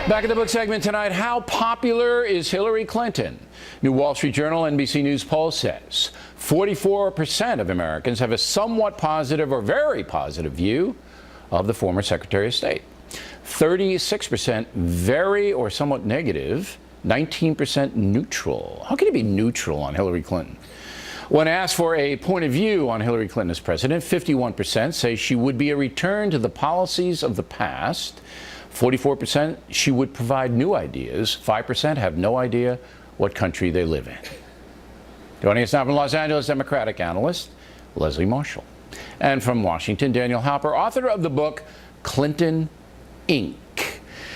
Back at the book segment tonight, how popular is Hillary Clinton? New Wall Street Journal NBC News poll says 44% of Americans have a somewhat positive or very positive view of the former Secretary of State. 36% very or somewhat negative, 19% neutral. How can you be neutral on Hillary Clinton? When asked for a point of view on Hillary Clinton as president, 51% say she would be a return to the policies of the past. 44% she would provide new ideas. 5% have no idea what country they live in. Joining us now from Los Angeles, Democratic analyst Leslie Marshall. And from Washington, Daniel Halper, author of the book Clinton, Inc.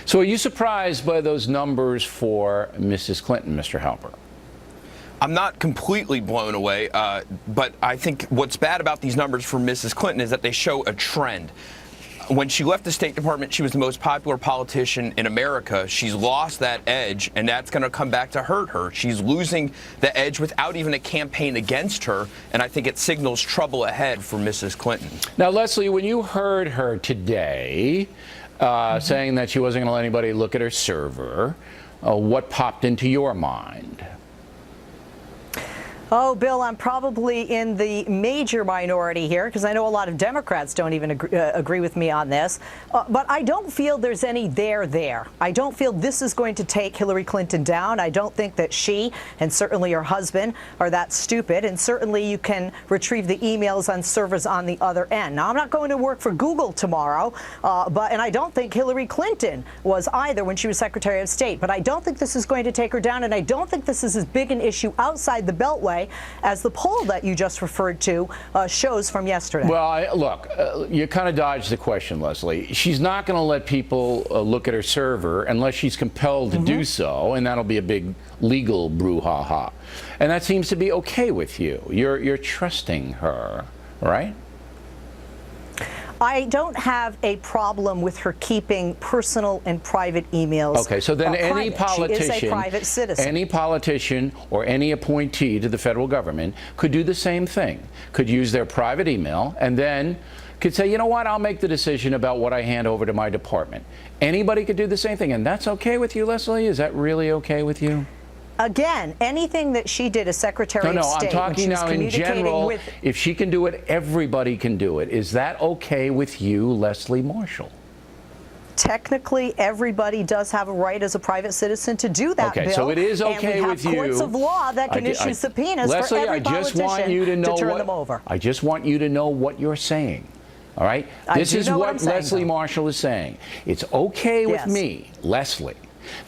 So are you surprised by those numbers for Mrs. Clinton, Mr. Halper? I'm not completely blown away, but I think what's bad about these numbers for Mrs. Clinton is that they show a trend. When she left the State Department, she was the most popular politician in America. She's lost that edge, and that's going to come back to hurt her. She's losing the edge without even a campaign against her, and I think it signals trouble ahead for Mrs. Clinton. Now, Leslie, when you heard her today saying that she wasn't going to let anybody look at her server, what popped into your mind? Oh, Bill, I'm probably in the major minority here because I know a lot of Democrats don't even agree with me on this. But I don't feel there's any there. I don't feel this is going to take Hillary Clinton down. I don't think that she and certainly her husband are that stupid. And certainly you can retrieve the emails on servers on the other end. Now, I'm not going to work for Google tomorrow, and I don't think Hillary Clinton was either when she was Secretary of State. But I don't think this is going to take her down, and I don't think this is as big an issue outside the Beltway as the poll that you just referred to shows from yesterday. Well, look, you kind of dodged the question, Leslie. She's not going to let people look at her server unless she's compelled to do so, and that'll be a big legal brouhaha. And that seems to be okay with you. You're trusting her, right? I don't have a problem with her keeping personal and private emails. Okay, so then any politician, she is a private citizen. Any politician or any appointee to the federal government could do the same thing. Could use their private email and then could say, you know what, I'll make the decision about what I hand over to my department. Anybody could do the same thing, and that's okay with you, Leslie? Is that really okay with you? Again, anything that she did as Secretary of State, I'm talking now in general. If she can do it, everybody can do it. Is that okay with you, Leslie Marshall? Technically, everybody does have a right as a private citizen to do that, okay, Bill. So it is okay with you. And we have courts of law that can issue subpoenas Leslie, for every politician to turn them over. I just want you to know what you're saying. All right? This is what Leslie Marshall is saying. It's okay with me, Leslie,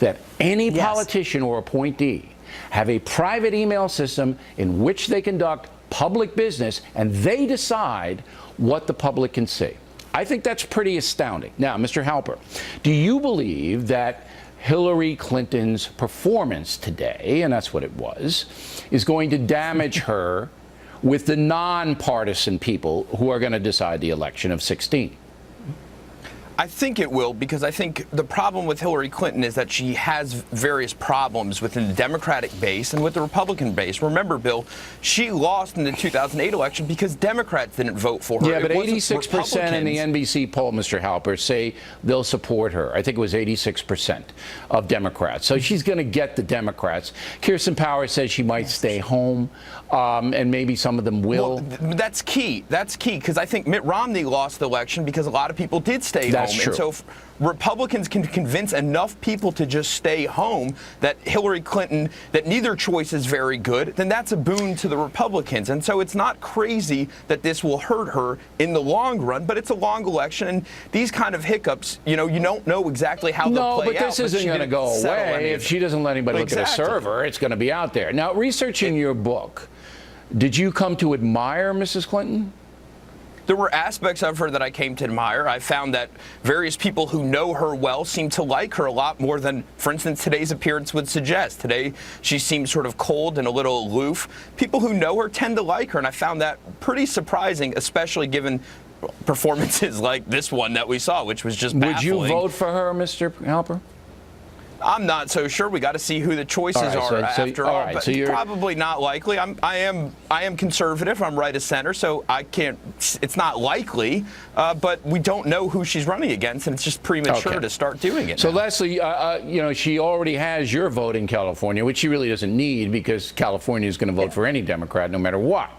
that any politician or appointee have a private email system in which they conduct public business and they decide what the public can see. I think that's pretty astounding. Now, Mr. Halper, do you believe that Hillary Clinton's performance today, and that's what it was, is going to damage her with the nonpartisan people who are going to decide the election of 16? I think it will, because I think the problem with Hillary Clinton is that she has various problems within the Democratic base and with the Republican base. Remember, Bill, she lost in the 2008 election because Democrats didn't vote for her. Yeah, but 86% in the NBC poll, Mr. Halper, say they'll support her. I think it was 86% of Democrats. So she's going to get the Democrats. Kirsten Powers says she might stay home, and maybe some of them will. Well, that's key. That's key, because I think Mitt Romney lost the election because a lot of people did stay home. True. And so if Republicans can convince enough people to just stay home that Hillary Clinton, that neither choice is very good, then that's a boon to the Republicans. And so it's not crazy that this will hurt her in the long run, but it's a long election, and these kind of hiccups, you don't know exactly how they'll play out. No, but this isn't going to go away. If she doesn't let anybody look at her server, it's going to be out there. Now, researching your book, did you come to admire Mrs. Clinton? There were aspects of her that I came to admire. I found that various people who know her well seem to like her a lot more than, for instance, today's appearance would suggest. Today, she seems sort of cold and a little aloof. People who know her tend to like her, and I found that pretty surprising, especially given performances like this one that we saw, which was just baffling. Would you vote for her, Mr. Halper? I'm not so sure. We got to see who the choices are after all. Right, but so you're probably not likely. I am conservative. I'm right of center, so I can't. It's not likely, but we don't know who she's running against, and it's just premature to start doing it. So now. Leslie, you know, she already has your vote in California, which she really doesn't need because California is going to vote for any Democrat no matter what.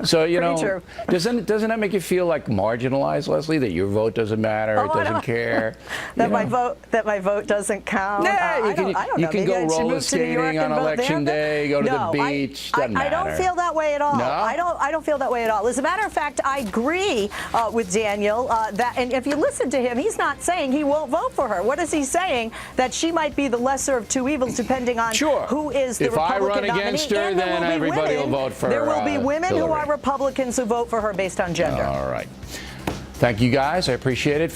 So, you know, doesn't that make you feel like marginalized, Leslie, that your vote doesn't matter, it doesn't care? that my vote doesn't count? Yeah, I don't know. You can Maybe go I should roller move to New York skating on and vote election there, day, go to no, the beach, doesn't I don't matter. feel that way at all. No? I don't feel that way at all. As a matter of fact, I agree with Daniel that, and if you listen to him, he's not saying he won't vote for her. What is he saying? That she might be the lesser of two evils, depending on who is the Republican nominee. If I run against her, and then everybody will vote for There will be women Hillary. who are Republicans who vote for her based on gender. All right. Thank you, guys. I appreciate it.